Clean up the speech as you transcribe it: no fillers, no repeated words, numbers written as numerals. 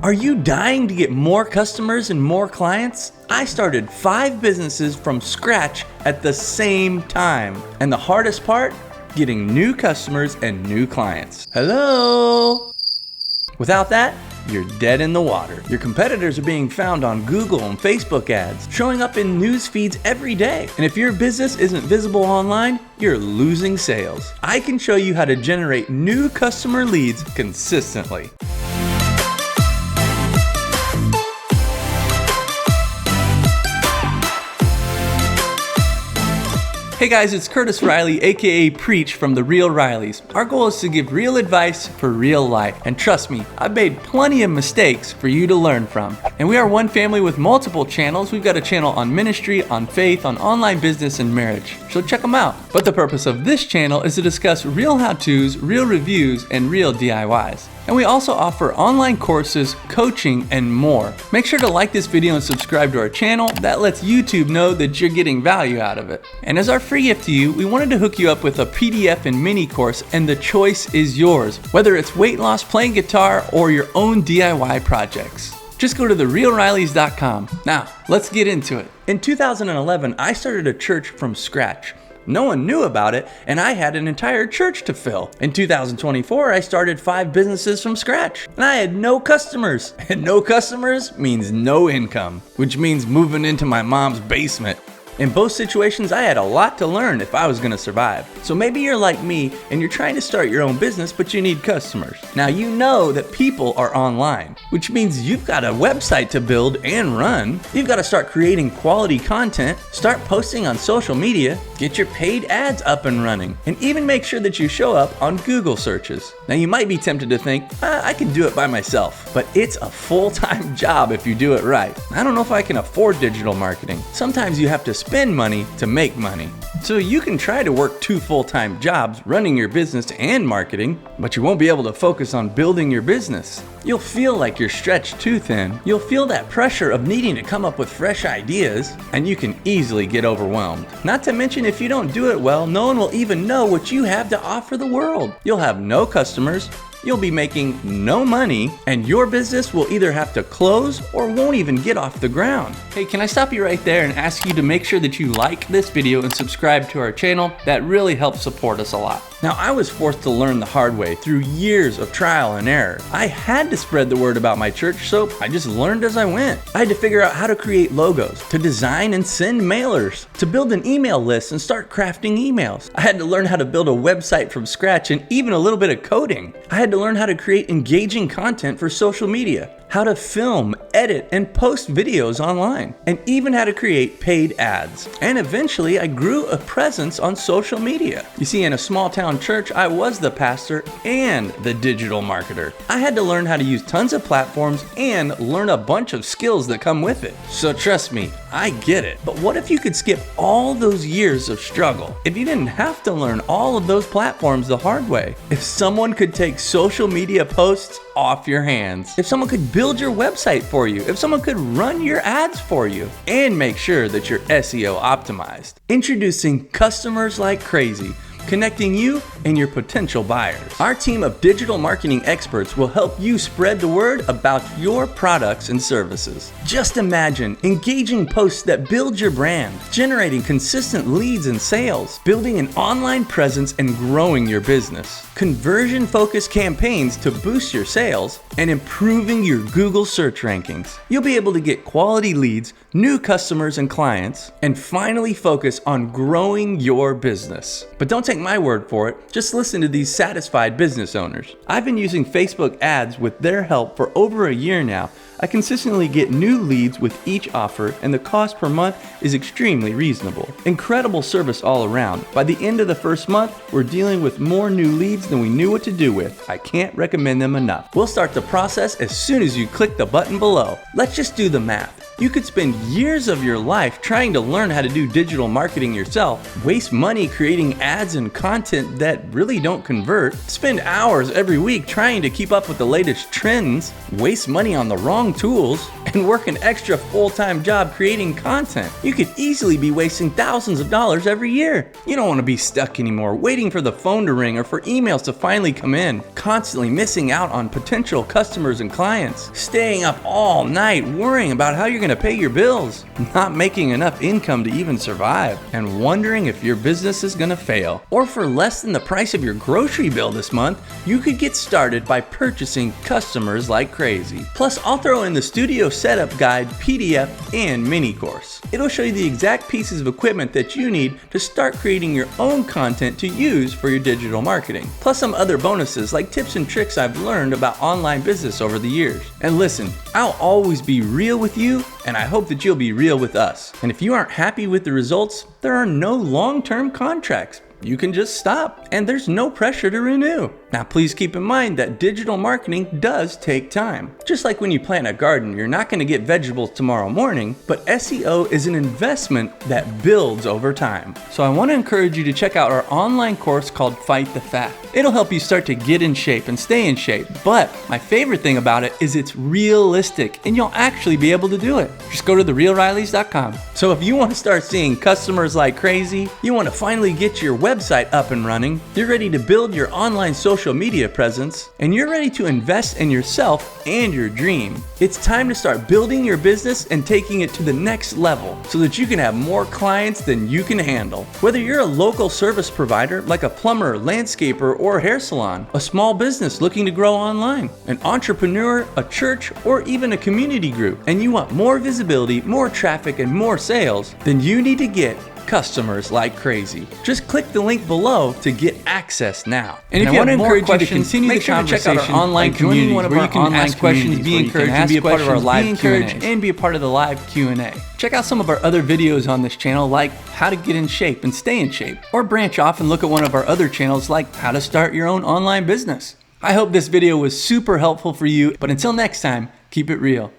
Are you dying to get more customers and more clients? I started 5 businesses from scratch at the same time. And the hardest part? Getting new customers and new clients. Hello? Without that, you're dead in the water. Your competitors are being found on Google and Facebook ads, showing up in news feeds every day. And if your business isn't visible online, you're losing sales. I can show you how to generate new customer leads consistently. Hey guys, it's Curtis Riley, aka Preach from The Real Rileys. Our goal is to give real advice for real life. And trust me, I've made plenty of mistakes for you to learn from. And we are one family with multiple channels. We've got a channel on ministry, on faith, on online business, and marriage. So check them out. But the purpose of this channel is to discuss real how-tos, real reviews, and real DIYs. And we also offer online courses, coaching, and more. Make sure to like this video and subscribe to our channel. That lets YouTube know that you're getting value out of it. And as our free gift to you, we wanted to hook you up with a PDF and mini course, and the choice is yours, whether it's weight loss, playing guitar, or your own DIY projects. Just go to therealrileys.com. Now, let's get into it. In 2011, I started a church from scratch. No one knew about it, and I had an entire church to fill. In 2024, I started 5 businesses from scratch, and I had no customers. And no customers means no income, which means moving into my mom's basement. In both situations, I had a lot to learn if I was gonna survive. So maybe you're like me and you're trying to start your own business, but you need customers. Now you know that people are online, which means you've got a website to build and run. You've got to start creating quality content, start posting on social media, get your paid ads up and running, and even make sure that you show up on Google searches. Now you might be tempted to think, I can do it by myself, but it's a full-time job if you do it right. I don't know if I can afford digital marketing. Sometimes you have to spend money to make money. So you can try to work 2 full-time jobs running your business and marketing, but you won't be able to focus on building your business. You'll feel like you're stretched too thin. You'll feel that pressure of needing to come up with fresh ideas, and you can easily get overwhelmed. Not to mention, if you don't do it well, no one will even know what you have to offer the world. You'll have no customers, you'll be making no money, and your business will either have to close or won't even get off the ground. Hey, can I stop you right there and ask you to make sure that you like this video and subscribe to our channel? That really helps support us a lot. Now, I was forced to learn the hard way through years of trial and error. I had to spread the word about my church, so I just learned as I went. I had to figure out how to create logos, to design and send mailers, to build an email list and start crafting emails. I had to learn how to build a website from scratch and even a little bit of coding. I had to learn how to create engaging content for social media, how to film, edit, and post videos online, and even how to create paid ads. And eventually, I grew a presence on social media. You see, in a small town church, I was the pastor and the digital marketer. I had to learn how to use tons of platforms and learn a bunch of skills that come with it. So trust me, I get it. But what if you could skip all those years of struggle? If you didn't have to learn all of those platforms the hard way? If someone could take social media posts off your hands? If someone could build your website for you? If someone could run your ads for you? And make sure that you're SEO optimized? Introducing Customers Like Crazy, connecting you and your potential buyers. Our team of digital marketing experts will help you spread the word about your products and services. Just imagine engaging posts that build your brand, generating consistent leads and sales, building an online presence and growing your business, conversion-focused campaigns to boost your sales, and improving your Google search rankings. You'll be able to get quality leads, new customers and clients, and finally focus on growing your business. But don't take my word for it, just listen to these satisfied business owners. I've been using Facebook ads with their help for over a year now. I consistently get new leads with each offer, and the cost per month is extremely reasonable. Incredible service all around. By the end of the first month, we're dealing with more new leads than we knew what to do with. I can't recommend them enough. We'll start the process as soon as you click the button below. Let's just do the math. You could spend years of your life trying to learn how to do digital marketing yourself, waste money creating ads and content that really don't convert, spend hours every week trying to keep up with the latest trends, waste money on the wrong tools, and work an extra full-time job creating content. You could easily be wasting thousands of dollars every year. You don't want to be stuck anymore, waiting for the phone to ring or for emails to finally come in, constantly missing out on potential customers and clients, staying up all night worrying about how you're going to pay your bills, not making enough income to even survive, and wondering if your business is going to fail. Or for less than the price of your grocery bill this month, you could get started by purchasing customers like crazy. Plus, I'll throw in the studio setup guide, PDF, and mini course. It'll show you the exact pieces of equipment that you need to start creating your own content to use for your digital marketing. Plus some other bonuses like tips and tricks I've learned about online business over the years. And listen, I'll always be real with you, and I hope that you'll be real with us. And if you aren't happy with the results, there are no long-term contracts. You can just stop, and there's no pressure to renew. Now, please keep in mind that digital marketing does take time. Just like when you plant a garden, you're not going to get vegetables tomorrow morning, but SEO is an investment that builds over time. So I want to encourage you to check out our online course called Fight the Fat. It'll help you start to get in shape and stay in shape, but my favorite thing about it is it's realistic, and you'll actually be able to do it. Just go to therealrileys.com. So if you want to start seeing customers like crazy, you want to finally get your website up and running, you're ready to build your online social media presence, and you're ready to invest in yourself and your dream, it's time to start building your business and taking it to the next level so that you can have more clients than you can handle. Whether you're a local service provider like a plumber, landscaper, or hair salon, a small business looking to grow online, an entrepreneur, a church, or even a community group, and you want more visibility, more traffic, and more sales, then you need to get customers like crazy. Just click the link below to get access now. And if you want to encourage you to continue the conversation, check out our online community where you can ask questions, be encouraged, and be a part of our live Q&A, and be a part of the live Q&A. Check out some of our other videos on this channel, like how to get in shape and stay in shape, or branch off and look at one of our other channels like how to start your own online business. I hope this video was super helpful for you, but until next time, keep it real.